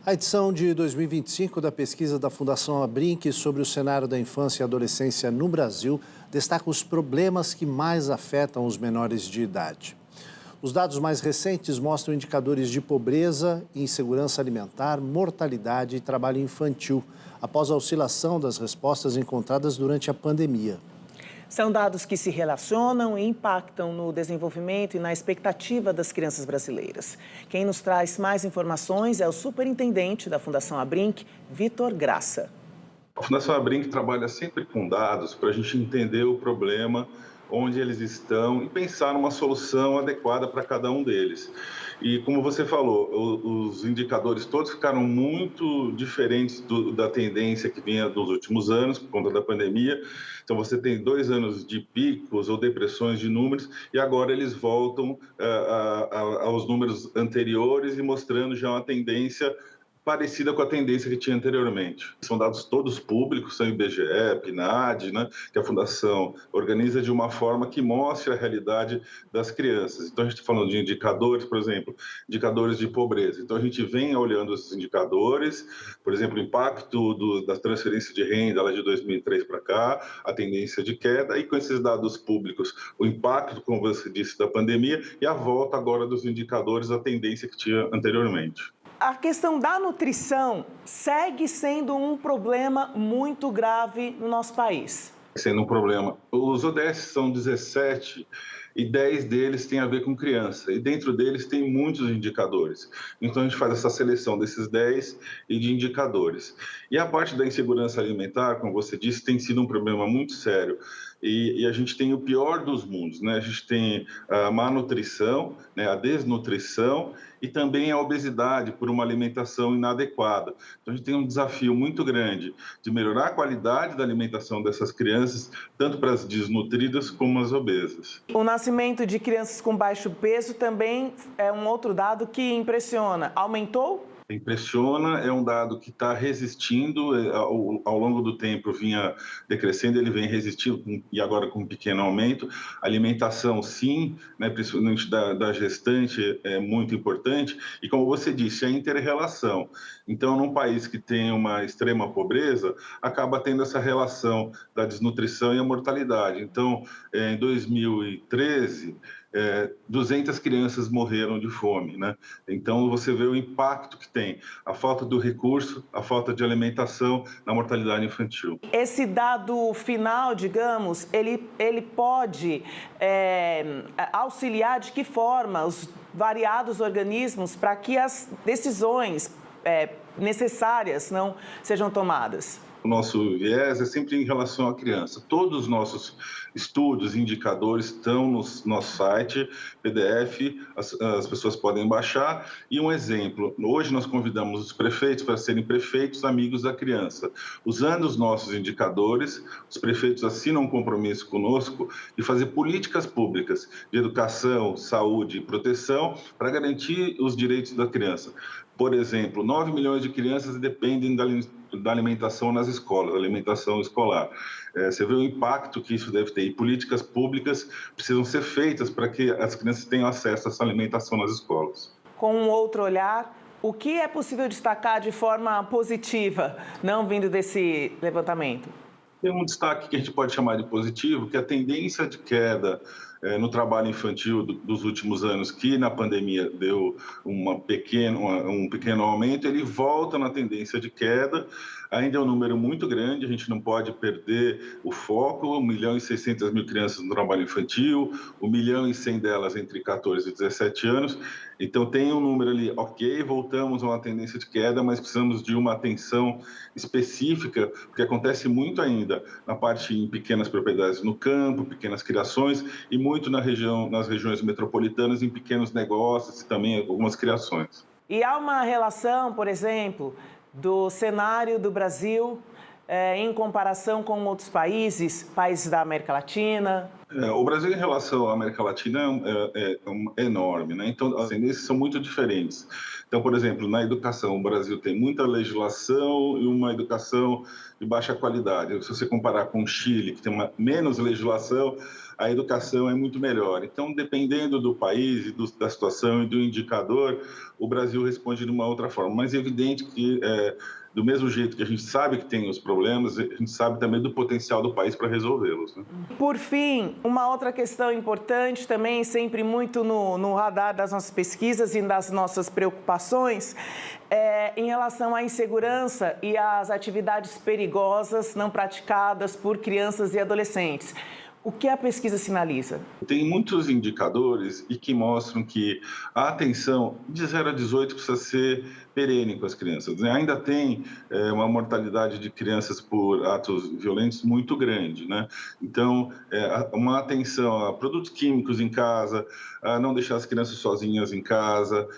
A edição de 2025 da pesquisa da Fundação Abrinq sobre o cenário da infância e adolescência no Brasil destaca os problemas que mais afetam os menores de idade. Os dados mais recentes mostram indicadores de pobreza, insegurança alimentar, mortalidade e trabalho infantil, após a oscilação das respostas encontradas durante a pandemia. São dados que se relacionam e impactam no desenvolvimento e na expectativa das crianças brasileiras. Quem nos traz mais informações é o superintendente da Fundação Abrinq, Vitor Graça. A Fundação Abrinq trabalha sempre com dados para a gente entender o problema, onde eles estão e pensar numa solução adequada para cada um deles. E como você falou, os indicadores todos ficaram muito diferentes da tendência que vinha dos últimos anos, por conta da pandemia. Então, você tem 2 anos de picos ou depressões de números e agora eles voltam aos números anteriores e mostrando já uma tendência parecida com a tendência que tinha anteriormente. São dados todos públicos, são IBGE, PNAD, né, que a Fundação organiza de uma forma que mostre a realidade das crianças. Então, a gente está falando de indicadores, por exemplo, indicadores de pobreza. Então, a gente vem olhando esses indicadores, por exemplo, o impacto da transferência de renda lá de 2003 para cá, a tendência de queda, e com esses dados públicos, o impacto, como você disse, da pandemia, e a volta agora dos indicadores, a tendência que tinha anteriormente. A questão da nutrição segue sendo um problema muito grave no nosso país. Sendo um problema. Os ODS são 17 e 10 deles têm a ver com criança. E dentro deles tem muitos indicadores. Então, a gente faz essa seleção desses 10 e de indicadores. E a parte da insegurança alimentar, como você disse, tem sido um problema muito sério. E a gente tem o pior dos mundos, né? A gente tem a má nutrição, né? A desnutrição e também a obesidade por uma alimentação inadequada. Então, a gente tem um desafio muito grande de melhorar a qualidade da alimentação dessas crianças, tanto para as desnutridas como as obesas. O nascimento de crianças com baixo peso também é um outro dado que impressiona. Aumentou? Impressiona, é um dado que está resistindo, ao longo do tempo vinha decrescendo, ele vem resistindo e agora com um pequeno aumento. Alimentação, sim, né, principalmente da gestante, é muito importante. E como você disse, a inter-relação. Então, num país que tem uma extrema pobreza, acaba tendo essa relação da desnutrição e a mortalidade. Então, em 2013... 200 crianças morreram de fome, né? Então, você vê o impacto que tem a falta do recurso, a falta de alimentação na mortalidade infantil. Esse dado final, digamos, ele pode auxiliar de que forma os variados organismos para que as decisões necessárias não sejam tomadas? O nosso viés é sempre em relação à criança. Todos os nossos estudos, indicadores estão no nosso site, PDF, as pessoas podem baixar. E um exemplo, hoje nós convidamos os prefeitos para serem prefeitos amigos da criança. Usando os nossos indicadores, os prefeitos assinam um compromisso conosco de fazer políticas públicas de educação, saúde e proteção para garantir os direitos da criança. Por exemplo, 9 milhões de crianças dependem da alimentação nas escolas, da alimentação escolar. Você vê o impacto que isso deve ter. E políticas públicas precisam ser feitas para que as crianças tenham acesso a essa alimentação nas escolas. Com um outro olhar, o que é possível destacar de forma positiva, não vindo desse levantamento? Tem um destaque que a gente pode chamar de positivo, que é a tendência de queda no trabalho infantil dos últimos anos, que na pandemia deu um pequeno aumento, ele volta na tendência de queda. Ainda é um número muito grande, a gente não pode perder o foco, 1.600.000 crianças no trabalho infantil, 1.100.000 delas entre 14 e 17 anos. Então, tem um número ali, ok, voltamos a uma tendência de queda, mas precisamos de uma atenção específica, porque acontece muito ainda na parte em pequenas propriedades no campo, pequenas criações, e muito nas regiões metropolitanas, em pequenos negócios e também algumas criações. E há uma relação, por exemplo, do cenário do Brasil em comparação com outros países da América Latina? O Brasil, em relação à América Latina, é enorme, né? Então, as tendências são muito diferentes. Então, por exemplo, na educação, o Brasil tem muita legislação e uma educação de baixa qualidade. Se você comparar com o Chile, que tem menos legislação, a educação é muito melhor. Então, dependendo do país, da situação e do indicador, o Brasil responde de uma outra forma. Mas é evidente que, do mesmo jeito que a gente sabe que tem os problemas, a gente sabe também do potencial do país para resolvê-los, né? Por fim, uma outra questão importante também, sempre muito no radar das nossas pesquisas e das nossas preocupações, é em relação à insegurança e às atividades perigosas não praticadas por crianças e adolescentes. O que a pesquisa sinaliza? Tem muitos indicadores e que mostram que a atenção de 0 a 18 precisa ser perene com as crianças, né? Ainda tem uma mortalidade de crianças por atos violentos muito grande, né? Então, uma atenção a produtos químicos em casa, a não deixar as crianças sozinhas em casa,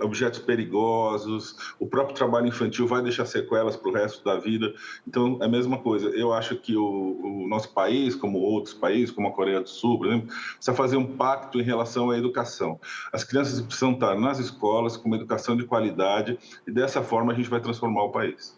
objetos perigosos, o próprio trabalho infantil vai deixar sequelas para o resto da vida. Então, é a mesma coisa. Eu acho que o nosso país, como outros países, como a Coreia do Sul, por exemplo, precisa fazer um pacto em relação à educação. As crianças precisam estar nas escolas com uma educação de qualidade e dessa forma a gente vai transformar o país.